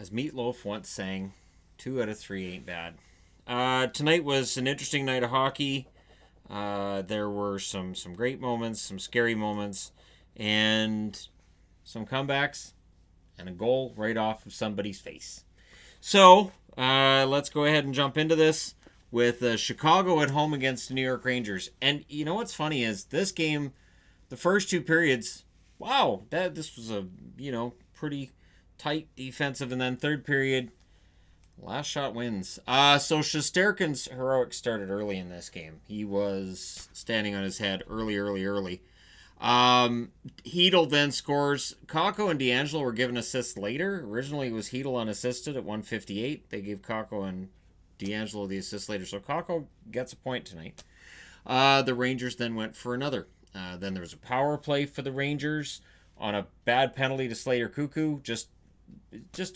As Meatloaf once sang, 2 out of 3 ain't bad. Tonight was an interesting night of hockey. There were some great moments, some scary moments, and some comebacks, and a goal right off of somebody's face. So let's go ahead and jump into this with Chicago at home against the New York Rangers. And you know what's funny is this game, the first two periods, wow, this was a pretty tight defensive, and then third period, last shot wins. So Shesterkin's heroics started early in this game. He was standing on his head early. Hedl then scores. Kakko and DeAngelo were given assists later. Originally, it was Hedl unassisted at 1:58. They gave Kakko and DeAngelo the assist later. So Kakko gets a point tonight. The Rangers then went for another. Then there was a power play for the Rangers on a bad penalty to Slater Cuckoo. Just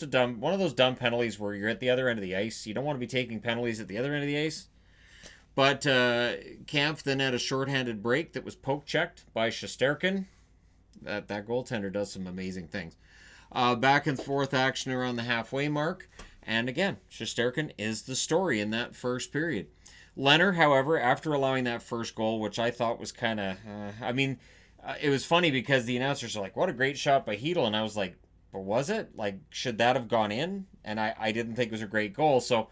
a dumb one of those dumb penalties where you're at the other end of the ice. You don't want to be taking penalties at the other end of the ice. But Kampf then had a shorthanded break that was poke checked by Shesterkin. That goaltender does some amazing things. Back and forth action around the halfway mark. And again, Shesterkin is the story in that first period. Leonard, however, after allowing that first goal, which I thought was kind of... it was funny because the announcers are like, what a great shot by Hedl. And I was like, but was it? Like, should that have gone in? And I didn't think it was a great goal. So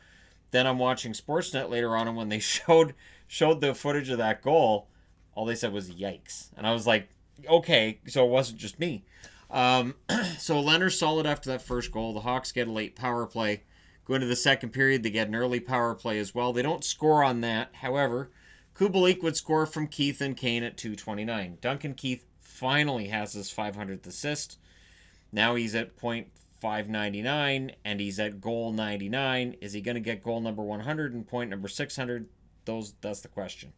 then I'm watching Sportsnet later on, and when they showed the footage of that goal, all they said was yikes. And I was like, okay, so it wasn't just me. So Leonard's solid after that first goal. The Hawks get a late power play. Go into the second period, they get an early power play as well. They don't score on that. However, Kubalik would score from Keith and Kane at 2:29. Duncan Keith finally has his 500th assist. Now he's at .599, and he's at goal 99. Is he going to get goal number 100 and point number 600? That's the question.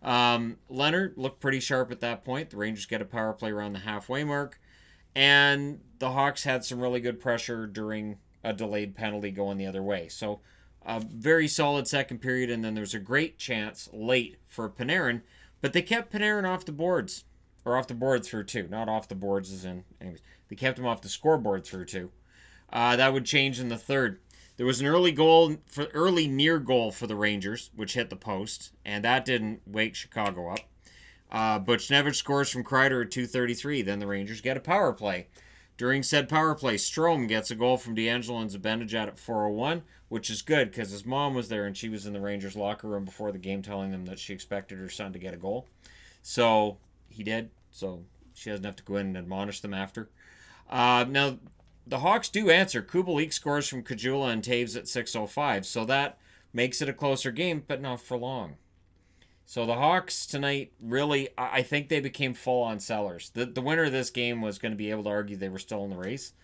Leonard looked pretty sharp at that point. The Rangers get a power play around the halfway mark. And the Hawks had some really good pressure during a delayed penalty going the other way. So a very solid second period, and then there's a great chance late for Panarin. But they kept Panarin off the boards. Or off the board through two. Not off the boards as in... Anyways, they kept him off the scoreboard through two. That would change in the third. There was an early near goal for the Rangers, which hit the post, and that didn't wake Chicago up. Buchnevich scores from Kreider at 2:33. Then the Rangers get a power play. During said power play, Strome gets a goal from DeAngelo and Zibanejad at 4:01, which is good because his mom was there and she was in the Rangers locker room before the game telling them that she expected her son to get a goal. So he did, so she doesn't have to go in and admonish them after. Now, the Hawks do answer. Kubalik scores from Kajula and Taves at 6:05, so that makes it a closer game, but not for long. So the Hawks tonight, really, I think they became full-on sellers. The winner of this game was going to be able to argue they were still in the race.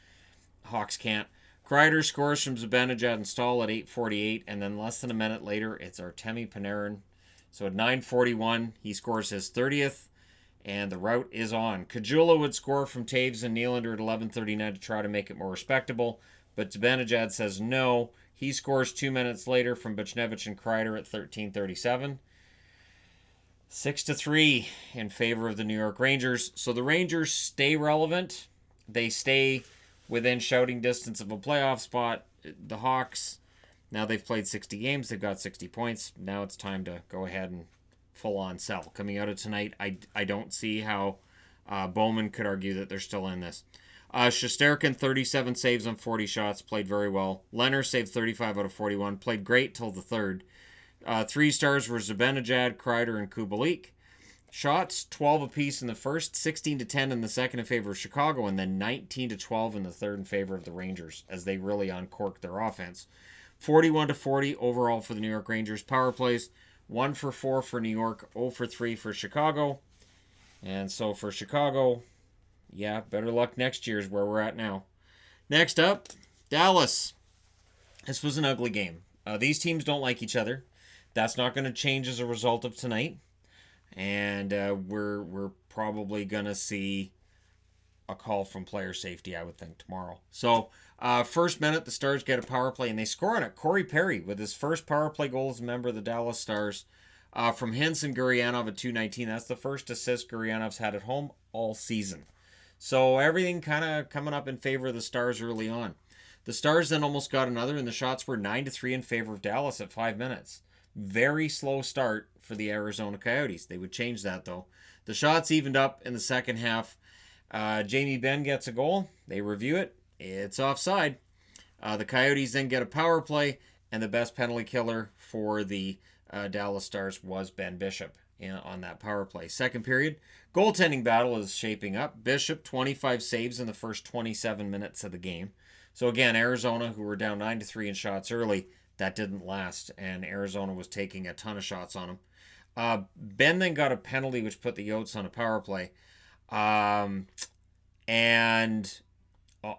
Hawks can't. Kreider scores from Zibanejad and Stahl at 8:48, and then less than a minute later, it's Artemi Panarin. So at 9:41, he scores his 30th. And the route is on. Kajula would score from Taves and Nylander at 11:39 to try to make it more respectable. But Zibanejad says no. He scores 2 minutes later from Buchnevich and Kreider at 13:37. 6-3 in favor of the New York Rangers. So the Rangers stay relevant. They stay within shouting distance of a playoff spot. The Hawks, now they've played 60 games. They've got 60 points. Now it's time to go ahead and full-on sell. Coming out of tonight, I don't see how Bowman could argue that they're still in this. Shesterkin, 37 saves on 40 shots, played very well. Leonard saved 35 out of 41, played great till the third. 3 stars were Zibanejad, Kreider, and Kubalik. Shots, 12 apiece in the first, 16-10 in the second in favor of Chicago, and then 19-12 in the third in favor of the Rangers, as they really uncorked their offense. 41-40 overall for the New York Rangers. Power plays, 1 for 4 for New York, 0 for 3 for Chicago. And so for Chicago, yeah, better luck next year is where we're at now. Next up, Dallas. This was an ugly game. These teams don't like each other. That's not going to change as a result of tonight. And we're probably going to see a call from player safety, I would think, tomorrow. So, first minute, the Stars get a power play, and they score on it. Corey Perry with his first power play goal as a member of the Dallas Stars. From Hintz and Gurrianov at 2:19. That's the first assist Gurrianov's had at home all season. So everything kind of coming up in favor of the Stars early on. The Stars then almost got another, and the shots were 9-3 in favor of Dallas at 5 minutes. Very slow start for the Arizona Coyotes. They would change that, though. The shots evened up in the second half. Jamie Benn gets a goal. They review it. It's offside. The Coyotes then get a power play, and the best penalty killer for the Dallas Stars was Ben Bishop on that power play. Second period, goaltending battle is shaping up. Bishop, 25 saves in the first 27 minutes of the game. So again, Arizona, who were down 9-3 in shots early, that didn't last, and Arizona was taking a ton of shots on them. Ben then got a penalty, which put the Yotes on a power play. And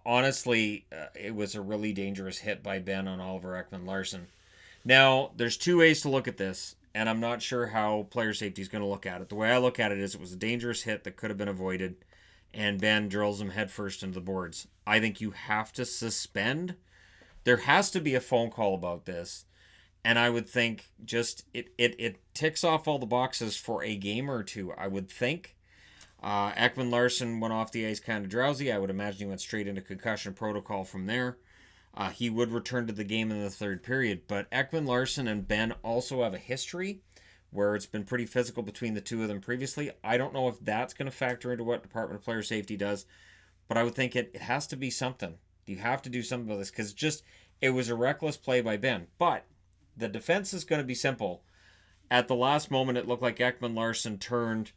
honestly, it was a really dangerous hit by Ben on Oliver Ekman-Larsson. Now, there's two ways to look at this, and I'm not sure how player safety is going to look at it. The way I look at it is it was a dangerous hit that could have been avoided, and Ben drills him headfirst into the boards. I think you have to suspend. There has to be a phone call about this, and I would think just it ticks off all the boxes for a game or two, I would think. Ekman-Larsson went off the ice kind of drowsy. I would imagine he went straight into concussion protocol from there. He would return to the game in the third period, but Ekman-Larsson and Ben also have a history where it's been pretty physical between the two of them previously. I don't know if that's going to factor into what Department of Player Safety does, but I would think it has to be something. You have to do something about this because it was a reckless play by Ben. But the defense is going to be simple. At the last moment, it looked like Ekman-Larsson turned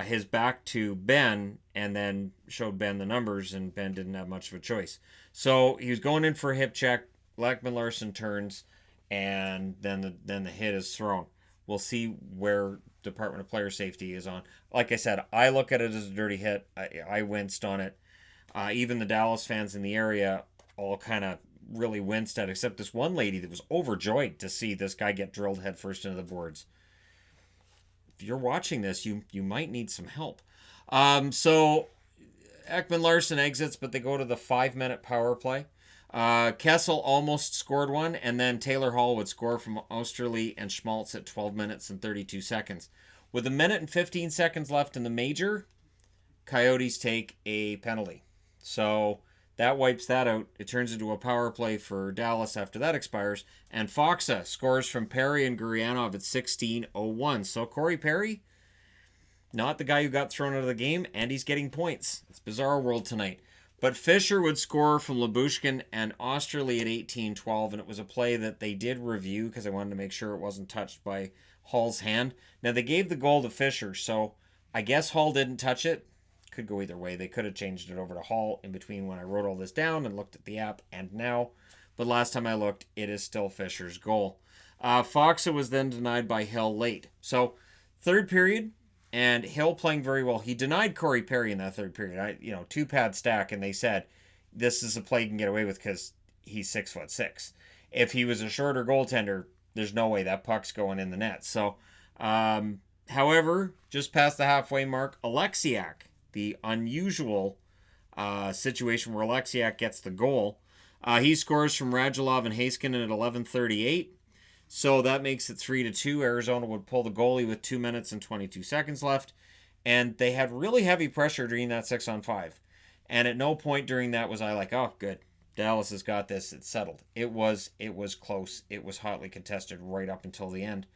his back to Ben and then showed Ben the numbers, and Ben didn't have much of a choice. So he was going in for a hip check. Ekman-Larsson turns, and then the hit is thrown. We'll see where Department of Player Safety is on. Like I said, I look at it as a dirty hit. I winced on it. Even the Dallas fans in the area all kind of really winced at it, except this one lady that was overjoyed to see this guy get drilled headfirst into the boards. If you're watching this, you might need some help. So Ekman-Larsson exits, but they go to the 5-minute power play. Kessel almost scored one, and then Taylor Hall would score from Osterley and Schmaltz at 12 minutes and 32 seconds. With 1 minute and 15 seconds left in the major, Coyotes take a penalty. So that wipes that out. It turns into a power play for Dallas after that expires, and Foxa scores from Perry and Gurianov at 16:01. So Corey Perry, not the guy who got thrown out of the game, and he's getting points. It's bizarre world tonight. But Fisher would score from Lyubushkin and Osterley at 18:12, and it was a play that they did review because I wanted to make sure it wasn't touched by Hall's hand. Now, they gave the goal to Fisher, so I guess Hall didn't touch it. Could go either way. They could have changed it over to Hall in between when I wrote all this down and looked at the app and now. But last time I looked, it is still Fisher's goal. Foxa was then denied by Hill late. So, third period, and Hill playing very well. He denied Corey Perry in that third period. Two-pad stack, and they said, this is a play you can get away with because he's 6'6". If he was a shorter goaltender, there's no way that puck's going in the net. So, however, just past the halfway mark, Alexiak, the unusual situation where Alexiak gets the goal. He scores from Radulov and Heiskanen at 11:38. So that makes it 3-2. Arizona would pull the goalie with 2 minutes and 22 seconds left. And they had really heavy pressure during that 6-on-5. And at no point during that was I like, oh, good. Dallas has got this. It's settled. It was close. It was hotly contested right up until the end.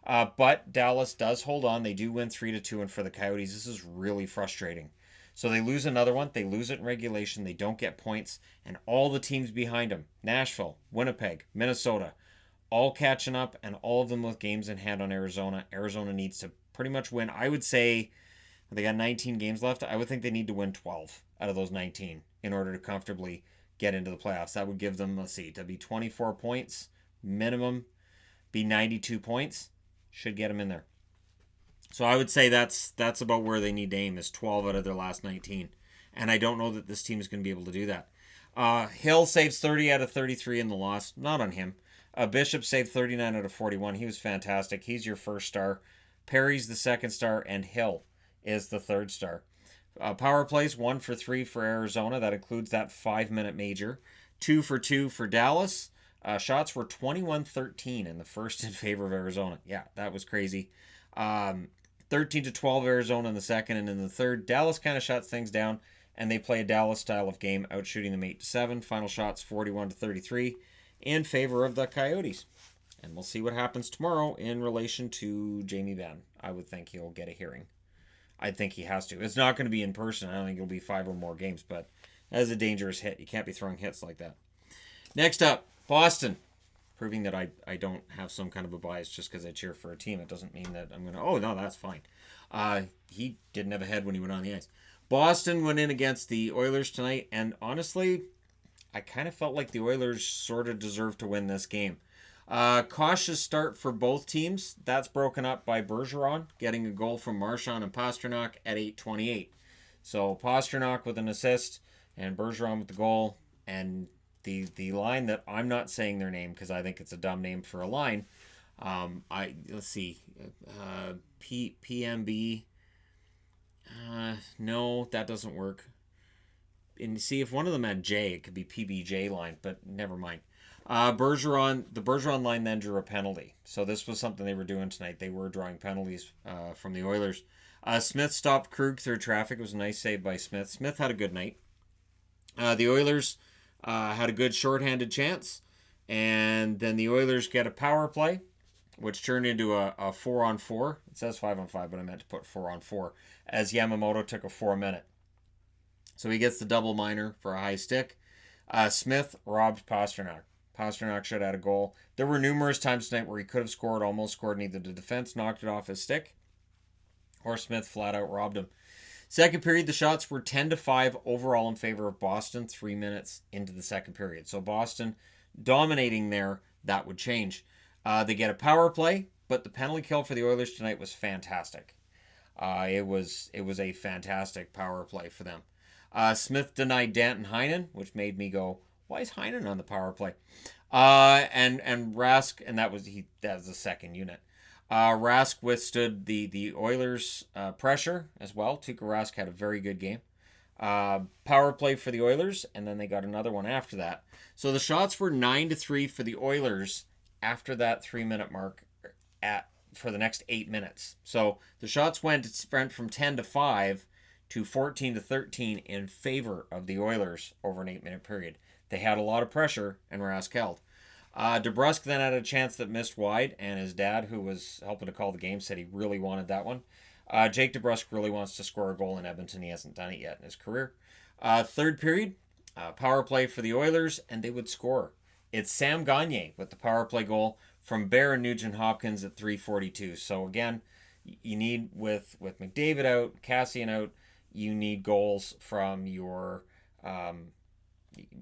But Dallas does hold on. They do win 3-2, and for the Coyotes, this is really frustrating. So they lose another one. They lose it in regulation. They don't get points. And all the teams behind them, Nashville, Winnipeg, Minnesota, all catching up, and all of them with games in hand on Arizona. Arizona needs to pretty much win. I would say they got 19 games left. I would think they need to win 12 out of those 19 in order to comfortably get into the playoffs. That would give them, that'd be 24 points minimum, be 92 points. Should get them in there. So I would say that's about where they need to aim, is 12 out of their last 19. And I don't know that this team is going to be able to do that. Hill saves 30 out of 33 in the loss. Not on him. Bishop saved 39 out of 41. He was fantastic. He's your first star. Perry's the second star, and Hill is the third star. Power plays, 1 for 3 for Arizona. That includes that 5-minute major. 2 for 2 for Dallas. Shots were 21-13 in the first in favor of Arizona. Yeah, that was crazy. 13-12 Arizona in the second, and in the third, Dallas kind of shuts things down. and they play a Dallas style of game, outshooting them 8-7. Final shots 41-33 in favor of the Coyotes. And we'll see what happens tomorrow in relation to Jamie Benn. I would think he'll get a hearing. I think he has to. It's not going to be in person. I don't think it'll be 5 or more games, but that is a dangerous hit. You can't be throwing hits like that. Next up, Boston. Proving that I don't have some kind of a bias just because I cheer for a team. It doesn't mean that I'm going to, oh, no, that's fine. He didn't have a head when he went on the ice. Boston went in against the Oilers tonight, and honestly, I kind of felt like the Oilers sort of deserved to win this game. Cautious start for both teams. That's broken up by Bergeron getting a goal from Marchand and Pastrnak at 8:28. So Pastrnak with an assist and Bergeron with the goal, and the line that I'm not saying their name because I think it's a dumb name for a line. Let's see, PMB. No, that doesn't work. And see, if one of them had J, it could be PBJ line, but never mind. The Bergeron line then drew a penalty. So this was something they were doing tonight. They were drawing penalties from the Oilers. Smith stopped Krug through traffic. It was a nice save by Smith. Smith had a good night. The Oilers had a good shorthanded chance. And then the Oilers get a power play, which turned into a 4-on-4. It says 5-on-5, but I meant to put 4-on-4, as Yamamoto took a 4-minute. So he gets the double minor for a high stick. Smith robbed Pastrnak. Pastrnak should have had a goal. There were numerous times tonight where he could have scored, almost scored, and either the defense knocked it off his stick or Smith flat out robbed him. Second period, the shots were 10-5 overall in favor of Boston 3 minutes into the second period. So Boston dominating there, that would change. They get a power play, but the penalty kill for the Oilers tonight was fantastic. It was a fantastic power play for them. Smith denied Danton Heinen, which made me go, why is Heinen on the power play? And Rask, and that was the second unit. Rask withstood the Oilers' pressure as well. Tuukka Rask had a very good game. Power play for the Oilers, and then they got another one after that. So the shots were 9-3 for the Oilers after that 3-minute mark for the next 8 minutes. So the shots went from 10-5 to 14-13 in favor of the Oilers over an 8-minute period. They had a lot of pressure, and Rask held. DeBrusk then had a chance that missed wide, and his dad, who was helping to call the game, said he really wanted that one. Jake DeBrusk really wants to score a goal in Edmonton. He hasn't done it yet in his career. Third period, power play for the Oilers, and they would score. It's Sam Gagner with the power play goal from Bear and Nugent Hopkins at 3:42. So again, you need, with McDavid out, Cassian out, you need goals from your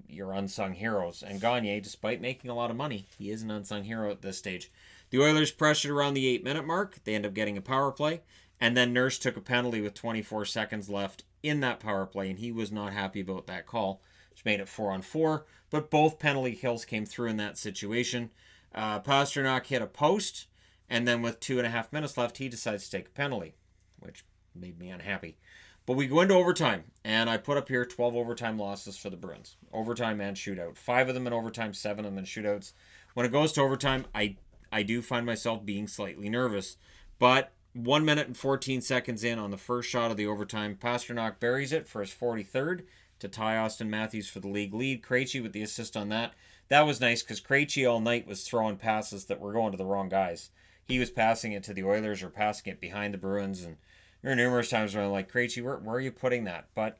unsung heroes. And Gagner, despite making a lot of money, he is an unsung hero at this stage. The Oilers pressured around the 8-minute mark. They end up getting a power play. And then Nurse took a penalty with 24 seconds left in that power play, and he was not happy about that call, which made it 4-on-4. But both penalty kills came through in that situation. Pastrnak hit a post, and then with 2.5 minutes left, he decides to take a penalty, which made me unhappy. But we go into overtime, and I put up here 12 overtime losses for the Bruins. Overtime and shootout. 5 of them in overtime, 7 of them in shootouts. When it goes to overtime, I do find myself being slightly nervous. But 1 minute and 14 seconds in on the first shot of the overtime, Pastrnak buries it for his 43rd to tie Austin Matthews for the league lead. Krejci with the assist on that. That was nice because Krejci all night was throwing passes that were going to the wrong guys. He was passing it to the Oilers or passing it behind the Bruins, and there were numerous times where I'm like, Krejci, where are you putting that? But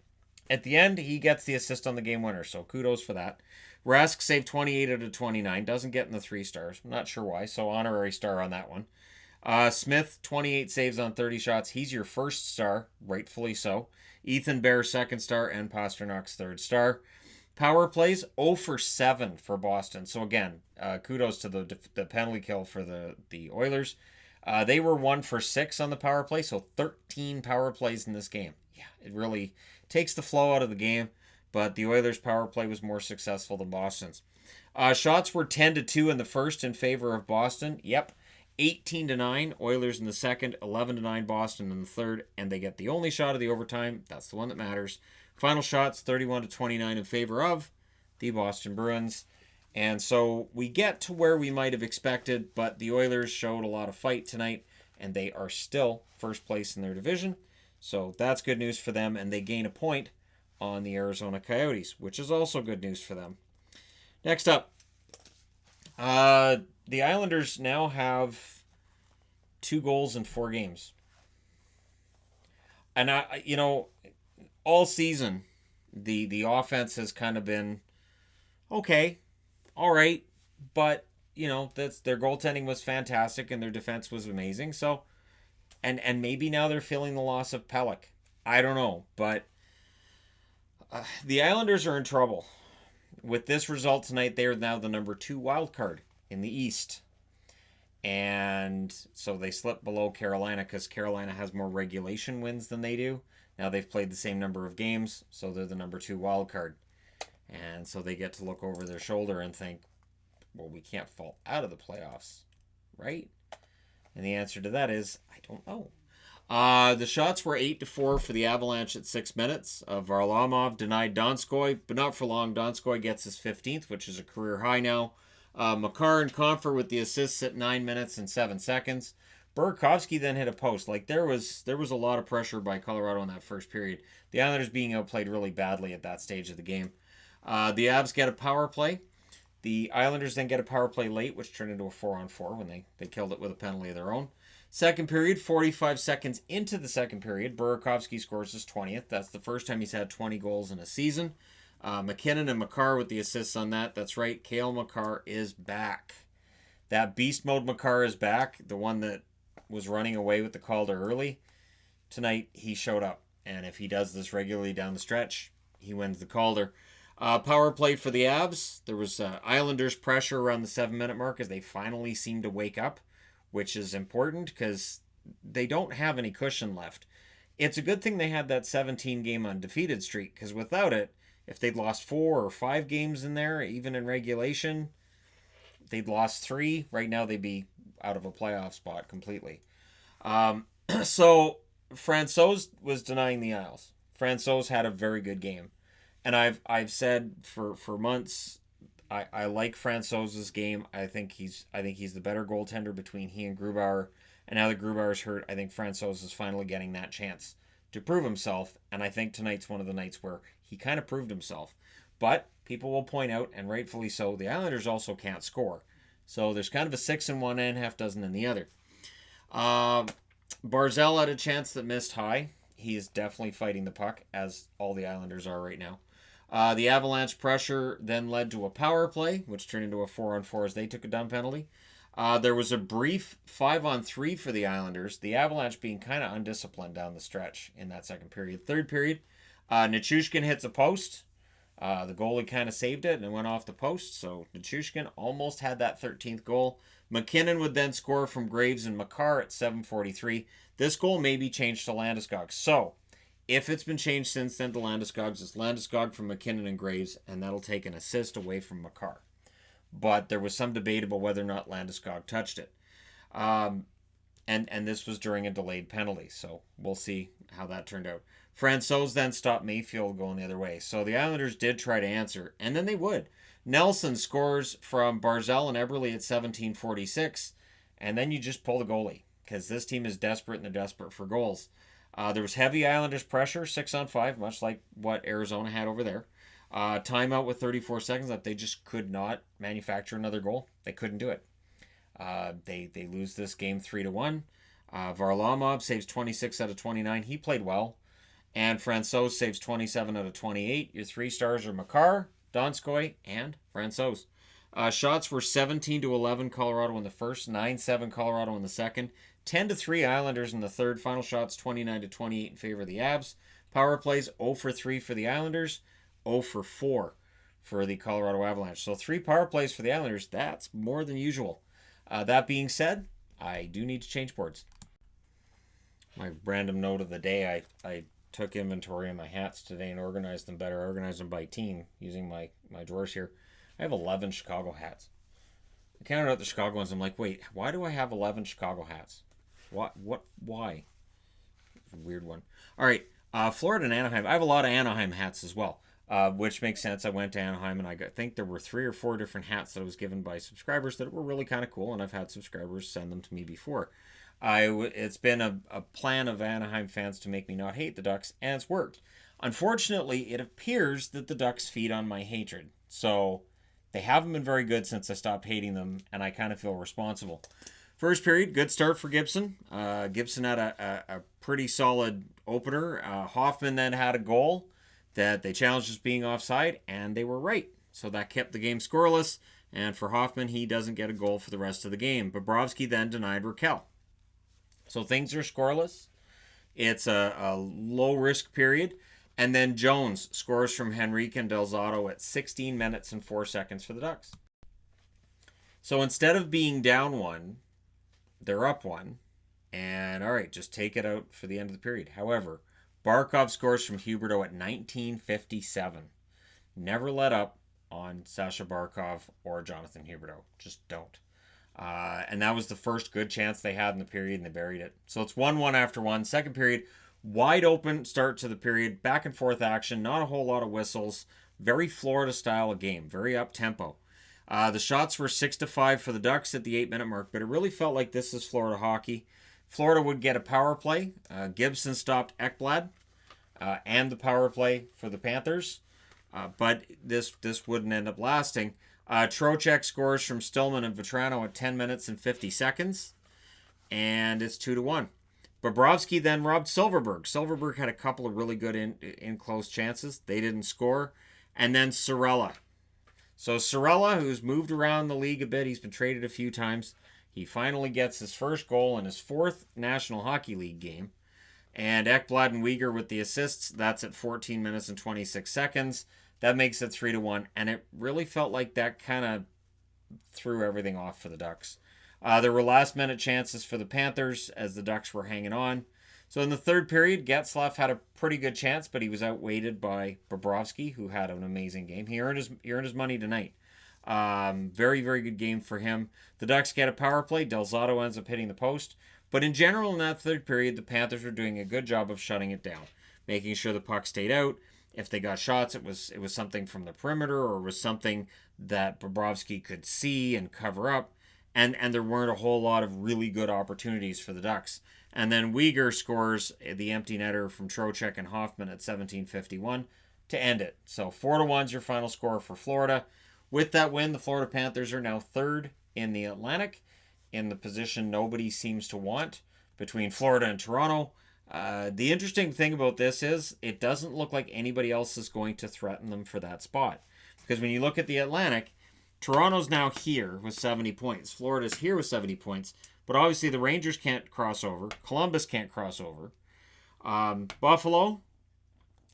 at the end, he gets the assist on the game winner, so kudos for that. Rask saved 28 out of 29, doesn't get in the 3 stars. I'm not sure why, so honorary star on that one. Smith, 28 saves on 30 shots. He's your first star, rightfully so. Ethan Bear, second star, and Pasternak's third star. Power plays, 0 for 7 for Boston. So again, kudos to the penalty kill for the Oilers. They were 1 for 6 on the power play, so 13 power plays in this game. Yeah, it really takes the flow out of the game, but the Oilers' power play was more successful than Boston's. Shots were 10-2 in the first in favor of Boston. Yep. 18-9 Oilers in the second, 11-9 Boston in the third, and they get the only shot of the overtime. That's the one that matters. Final shots 31-29 in favor of the Boston Bruins. And so we get to where we might have expected, but the Oilers showed a lot of fight tonight, and they are still first place in their division. So that's good news for them, and they gain a point on the Arizona Coyotes, which is also good news for them. Next up, the Islanders now have 2 goals in 4 games. And all season, the offense has kind of been okay, all right, but that's their goaltending was fantastic and their defense was amazing. So, and maybe now they're feeling the loss of Pelech. I don't know, but the Islanders are in trouble. With this result tonight, they are now the number 2 wild card in the East. And so they slip below Carolina because Carolina has more regulation wins than they do. Now they've played the same number of games, so they're the number 2 wild card. And so they get to look over their shoulder and think, well, we can't fall out of the playoffs, right? And the answer to that is, I don't know. The shots were 8-4 for the Avalanche at 6 minutes. Varlamov denied Donskoy, but not for long. Donskoy gets his 15th, which is a career high now. Makar and Confer with the assists at 9 minutes and 7 seconds. Burakovsky then hit a post. There was a lot of pressure by Colorado in that first period. The Islanders being outplayed really badly at that stage of the game. The Avs get a power play. The Islanders then get a power play late, which turned into a 4-on-4 when they killed it with a penalty of their own. Second period, 45 seconds into the second period, Burakovsky scores his 20th. That's the first time he's had 20 goals in a season. McKinnon and Makar with the assists on that. That's right, Cale Makar is back. That beast mode Makar is back, the one that was running away with the Calder early. Tonight, he showed up. And if he does this regularly down the stretch, he wins the Calder. Power play for the Avs. There was Islanders pressure around the 7-minute mark as they finally seemed to wake up, which is important because they don't have any cushion left. It's a good thing they had that 17-game undefeated streak, because without it, if they'd lost 4 or 5 games in there, even in regulation, they'd lost 3. Right now, they'd be out of a playoff spot completely. So Francouz was denying the Isles. Francouz had a very good game. And I've said for months, I like Francouz's game. I think he's the better goaltender between he and Grubauer. And now that Grubauer's hurt, I think Francouz is finally getting that chance to prove himself. And I think tonight's one of the nights where he kind of proved himself. But people will point out, and rightfully so, the Islanders also can't score. So there's kind of a 6 in one and half dozen in the other. Barzal had a chance that missed high. He is definitely fighting the puck, as all the Islanders are right now. The Avalanche pressure then led to a power play, which turned into a 4-on-4 as they took a dumb penalty. There was a brief 5-on-3 for the Islanders, the Avalanche being kind of undisciplined down the stretch in that second period. Third period, Nichushkin hits a post. The goalie kind of saved it and it went off the post, so Nichushkin almost had that 13th goal. McKinnon would then score from Graves and Makar at 7:43. This goal may be changed to Landeskog. So, if it's been changed since then to Landeskog, it's Landeskog from McKinnon and Graves, and that'll take an assist away from Makar. But there was some debate about whether or not Landeskog touched it. And this was during a delayed penalty, so we'll see how that turned out. Francouz then stopped Mayfield going the other way. So the Islanders did try to answer, and then they would. Nelson scores from Barzal and Eberle at 17:46, and then you just pull the goalie, because this team is desperate and they're desperate for goals. There was heavy Islanders pressure, 6-on-5, much like what Arizona had over there. Timeout with 34 seconds left. They just could not manufacture another goal. They couldn't do it. They lose this game 3-1. Varlamov saves 26 out of 29. He played well. And Francouz saves 27 out of 28. Your 3 stars are Makar, Donskoy, and Francouz. Shots were 17-11 Colorado in the first, 9-7 Colorado in the second, 10-3 Islanders in the third. Final shots 29-28 in favor of the Avs. Power plays 0-for-3 for the Islanders, 0-for-4 for the Colorado Avalanche. So 3 power plays for the Islanders. That's more than usual. That being said, I do need to change boards. My random note of the day, I took inventory of my hats today and organized them better. I organized them by team using my drawers here. I have 11 Chicago hats. I counted out the Chicago ones. I'm like, wait, why do I have 11 Chicago hats? Why? Weird one. All right, Florida and Anaheim. I have a lot of Anaheim hats as well, which makes sense. I went to Anaheim and I think there were 3 or 4 different hats that I was given by subscribers that were really kind of cool, and I've had subscribers send them to me before. It's been a plan of Anaheim fans to make me not hate the Ducks, and it's worked. Unfortunately, it appears that the Ducks feed on my hatred. So they haven't been very good since I stopped hating them, and I kind of feel responsible. First period, good start for Gibson. Gibson had a pretty solid opener. Hoffman then had a goal that they challenged as being offside, and they were right. So that kept the game scoreless. And for Hoffman, he doesn't get a goal for the rest of the game. Bobrovsky then denied Raquel. So things are scoreless. It's a low-risk period. And then Jones scores from Henrique and Del Zotto at 16 minutes and 4 seconds for the Ducks. So instead of being down one, they're up one. And all right, just take it out for the end of the period. However, Barkov scores from Huberdeau at 19:57. Never let up on Sasha Barkov or Jonathan Huberdeau. Just don't. And that was the first good chance they had in the period, and they buried it. So it's 1-1 after one. Second period, wide open start to the period. Back and forth action. Not a whole lot of whistles. Very Florida style of game. Very up-tempo. The shots were 6-5 for the Ducks at the 8-minute mark, but it really felt like this is Florida hockey. Florida would get a power play. Gibson stopped Ekblad and the power play for the Panthers. But this wouldn't end up lasting. Trocheck scores from Stillman and Vetrano at 10 minutes and 50 seconds. And it's 2-1. Bobrovsky then robbed Silverberg. Silverberg had a couple of really good in close chances. They didn't score. And then Sorella. So Sorella, who's moved around the league a bit, he's been traded a few times. He finally gets his first goal in his fourth National Hockey League game. And Ekblad and Weegar with the assists. That's at 14 minutes and 26 seconds. That makes it 3-1. And it really felt like that kind of threw everything off for the Ducks. There were last-minute chances for the Panthers as the Ducks were hanging on. So in the third period, Getzlaf had a pretty good chance, but he was outweighted by Bobrovsky, who had an amazing game. He earned his money tonight. Very, very good game for him. The Ducks get a power play. Del Zotto ends up hitting the post. But in general, in that third period, the Panthers were doing a good job of shutting it down, making sure the puck stayed out. If they got shots, it was something from the perimeter or it was something that Bobrovsky could see and cover up. And there weren't a whole lot of really good opportunities for the Ducks. And then Weegar scores the empty netter from Trocheck and Hoffman at 17:51 to end it. So 4-1 is your final score for Florida. With that win, the Florida Panthers are now third in the Atlantic, in the position nobody seems to want between Florida and Toronto. The interesting thing about this is it doesn't look like anybody else is going to threaten them for that spot. Because when you look at the Atlantic, Toronto's now here with 70 points. Florida's here with 70 points. But obviously the Rangers can't cross over. Columbus can't cross over. Buffalo,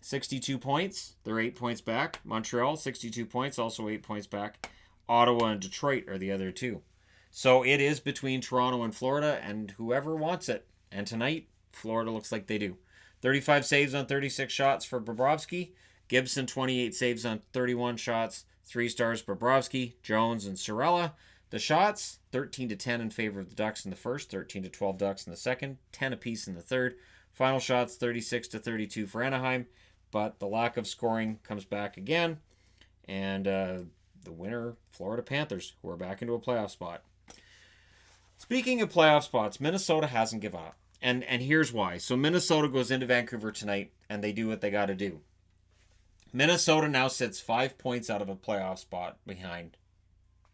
62 points. They're 8 points back. Montreal, 62 points, also 8 points back. Ottawa and Detroit are the other two. So it is between Toronto and Florida and whoever wants it. And tonight, Florida looks like they do. 35 saves on 36 shots for Bobrovsky. Gibson, 28 saves on 31 shots. 3 stars Bobrovsky, Jones, and Sorella. The shots, 13-10 in favor of the Ducks in the first, 13-12 Ducks in the second, 10 apiece in the third. Final shots, 36-32 for Anaheim. But the lack of scoring comes back again. And the winner, Florida Panthers, who are back into a playoff spot. Speaking of playoff spots, Minnesota hasn't given up. And here's why. So Minnesota goes into Vancouver tonight, and they do what they got to do. Minnesota now sits 5 points out of a playoff spot behind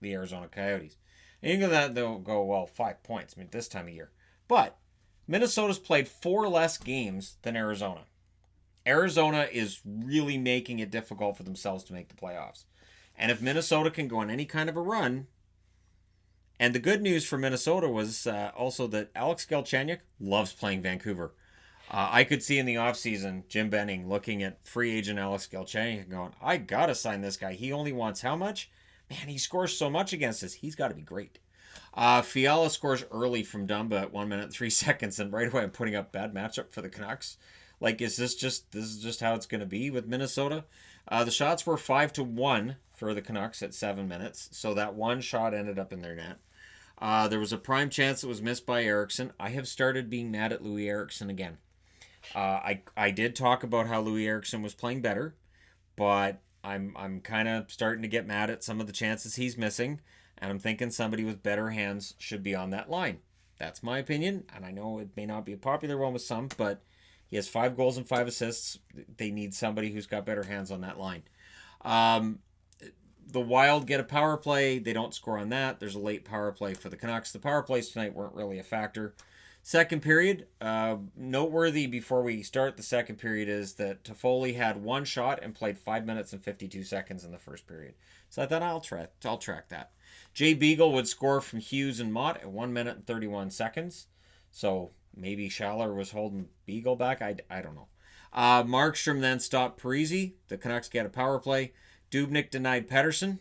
the Arizona Coyotes. And you know that they'll go, well, 5 points. I mean, this time of year. But Minnesota's played 4 less games than Arizona. Arizona is really making it difficult for themselves to make the playoffs. And if Minnesota can go on any kind of a run, and the good news for Minnesota was also that Alex Galchenyuk loves playing Vancouver. I could see in the offseason Jim Benning looking at free agent Alex Galchenyuk and going, I got to sign this guy. He only wants how much? Man, he scores so much against us. He's got to be great. Fiala scores early from Dumba at 1 minute 3 seconds, and right away I'm putting up bad matchup for the Canucks. Like, this is just how it's going to be with Minnesota? The shots were 5-1 for the Canucks at 7 minutes, so that one shot ended up in their net. There was a prime chance that was missed by Eriksson. I have started being mad at Louis Eriksson again. I did talk about how Louis Eriksson was playing better, but I'm kind of starting to get mad at some of the chances he's missing, and I'm thinking somebody with better hands should be on that line. That's my opinion, and I know it may not be a popular one with some, but He has 5 goals and 5 assists. They need somebody who's got better hands on that line. The Wild get a power play. They don't score on that. There's a late power play for the Canucks. The power plays tonight weren't really a factor. Second period, noteworthy before we start the second period is that Toffoli had 1 shot and played 5 minutes and 52 seconds in the first period. So I thought I'll track that. Jay Beagle would score from Hughes and Mott at 1 minute and 31 seconds. So maybe Schaller was holding Beagle back. I don't know. Markstrom then stopped Parise. The Canucks get a power play. Dubnyk denied Pettersson.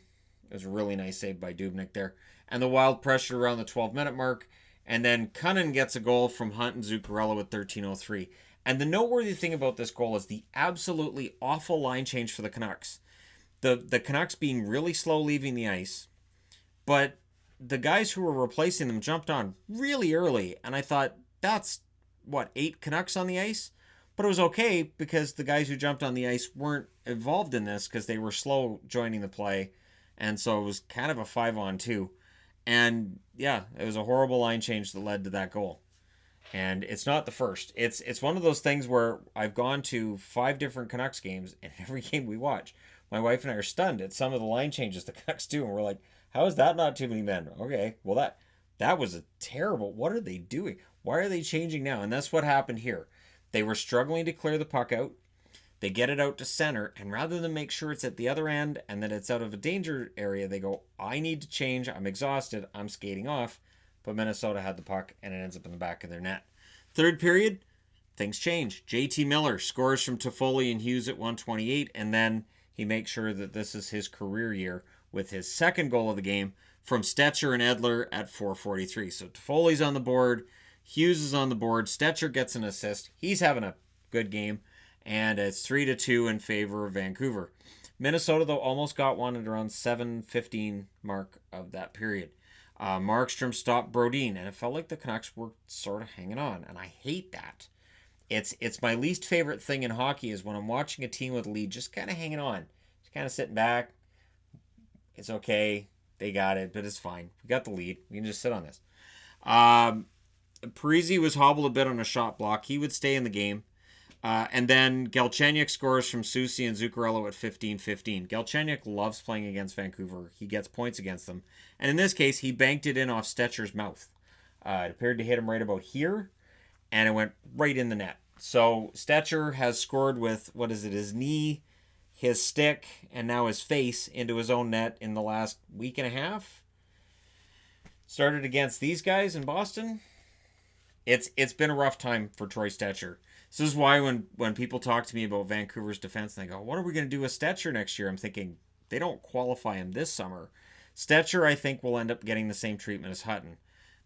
It was a really nice save by Dubnyk there. And the Wild pressure around the 12-minute mark. And then Cunnin gets a goal from Hunt and Zuccarello at 13:03. And the noteworthy thing about this goal is the absolutely awful line change for the Canucks. The Canucks being really slow leaving the ice, but the guys who were replacing them jumped on really early. And I thought, that's, 8 Canucks on the ice? But it was okay because the guys who jumped on the ice weren't involved in this because they were slow joining the play. And so it was kind of a 5-on-2. And yeah, it was a horrible line change that led to that goal. And it's not the first. It's one of those things where I've gone to 5 different Canucks games, and every game we watch, my wife and I are stunned at some of the line changes the Canucks do. And we're like, how is that not too many men? Okay, well that was a terrible. What are they doing? Why are they changing now? And that's what happened here. They were struggling to clear the puck out. They get it out to center, and rather than make sure it's at the other end and that it's out of a danger area, they go, I need to change. I'm exhausted. I'm skating off. But Minnesota had the puck, and it ends up in the back of their net. Third period, things change. JT Miller scores from Toffoli and Hughes at 1:28, and then he makes sure that this is his career year with his second goal of the game from Stetcher and Edler at 4:43. So Toffoli's on the board. Hughes is on the board. Stetcher gets an assist. He's having a good game. And it's 3-2 in favor of Vancouver. Minnesota, though, almost got one at around 7:15 mark of that period. Markstrom stopped Brodin, and it felt like the Canucks were sort of hanging on, and I hate that. It's my least favorite thing in hockey is when I'm watching a team with a lead just kind of hanging on. Just kind of sitting back. It's okay. They got it, but it's fine. We got the lead. We can just sit on this. Parise was hobbled a bit on a shot block. He would stay in the game. And then Galchenyuk scores from Soucy and Zuccarello at 15:15. Galchenyuk loves playing against Vancouver. He gets points against them. And in this case, he banked it in off Stetcher's mouth. It appeared to hit him right about here, and it went right in the net. So Stetcher has scored with, his knee, his stick, and now his face into his own net in the last week and a half. Started against these guys in Boston. It's been a rough time for Troy Stetcher. This is why when people talk to me about Vancouver's defense, and they go, what are we going to do with Stetcher next year? I'm thinking, they don't qualify him this summer. Stetcher, I think, will end up getting the same treatment as Hutton.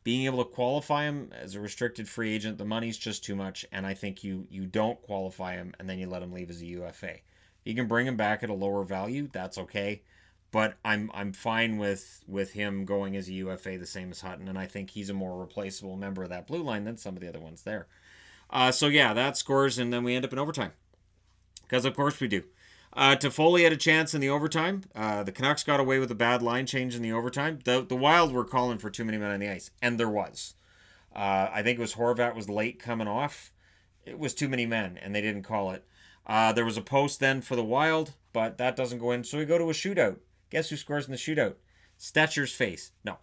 Being able to qualify him as a restricted free agent, the money's just too much, and I think you don't qualify him, and then you let him leave as a UFA. You can bring him back at a lower value, that's okay. But I'm fine with him going as a UFA the same as Hutton, and I think he's a more replaceable member of that blue line than some of the other ones there. So yeah, that scores, and then we end up in overtime. Because of course we do. Toffoli had a chance in the overtime. The Canucks got away with a bad line change in the overtime. The Wild were calling for too many men on the ice, and there was. I think it was Horvat was late coming off. It was too many men, and they didn't call it. There was a post then for the Wild, but that doesn't go in, so we go to a shootout. Guess who scores in the shootout? Stetcher's face. No,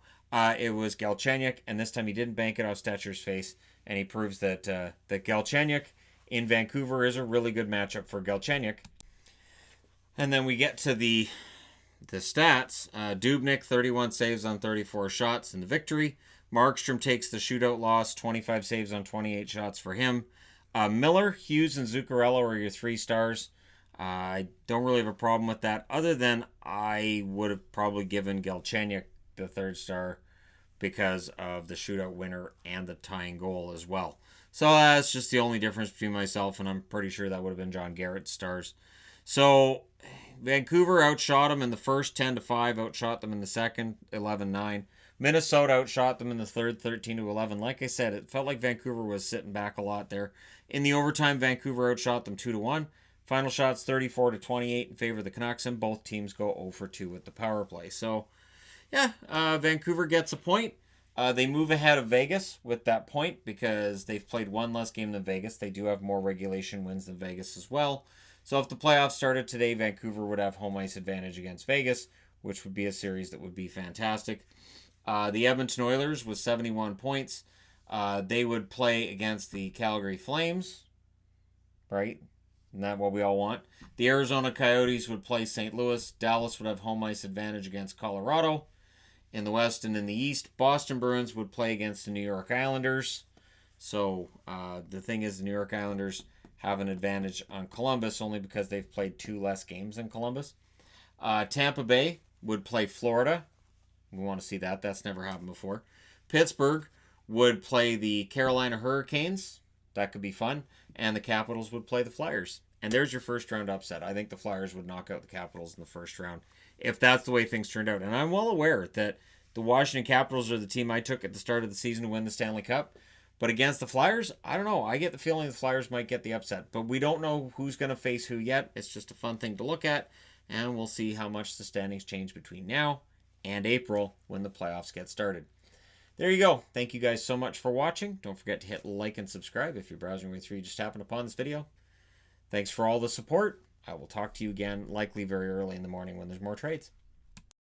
it was Galchenyuk, and this time he didn't bank it off Stetcher's face, and he proves that that Galchenyuk in Vancouver is a really good matchup for Galchenyuk. And then we get to the stats. Dubnyk, 31 saves on 34 shots in the victory. Markstrom takes the shootout loss, 25 saves on 28 shots for him. Miller, Hughes, and Zuccarello are your 3 stars. I don't really have a problem with that, other than I would have probably given Galchenyuk the 3rd star because of the shootout winner and the tying goal as well. So that's just the only difference between myself, and I'm pretty sure that would have been John Garrett's stars. So Vancouver outshot them in the first 10-5, outshot them in the second 11-9. Minnesota outshot them in the third 13-11. Like I said, it felt like Vancouver was sitting back a lot there. In the overtime, Vancouver outshot them 2-1. Final shots 34-28 in favor of the Canucks, and both teams go 0-2 with the power play. So, yeah, Vancouver gets a point. They move ahead of Vegas with that point because they've played one less game than Vegas. They do have more regulation wins than Vegas as well. So if the playoffs started today, Vancouver would have home ice advantage against Vegas, which would be a series that would be fantastic. The Edmonton Oilers with 71 points. They would play against the Calgary Flames, right? Isn't that what we all want? The Arizona Coyotes would play St. Louis. Dallas would have home ice advantage against Colorado. In the West and in the East, Boston Bruins would play against the New York Islanders. So the thing is, the New York Islanders have an advantage on Columbus only because they've played 2 less games than Columbus. Tampa Bay would play Florida. We want to see that. That's never happened before. Pittsburgh would play the Carolina Hurricanes. That could be fun. And the Capitals would play the Flyers. And there's your first round upset. I think the Flyers would knock out the Capitals in the first round if that's the way things turned out. And I'm well aware that the Washington Capitals are the team I took at the start of the season to win the Stanley Cup. But against the Flyers, I don't know. I get the feeling the Flyers might get the upset. But we don't know who's going to face who yet. It's just a fun thing to look at. And we'll see how much the standings change between now and April when the playoffs get started. There you go. Thank you guys so much for watching. Don't forget to hit like and subscribe if you're browsing your way through. You just happened upon this video. Thanks for all the support. I will talk to you again likely very early in the morning when there's more trades.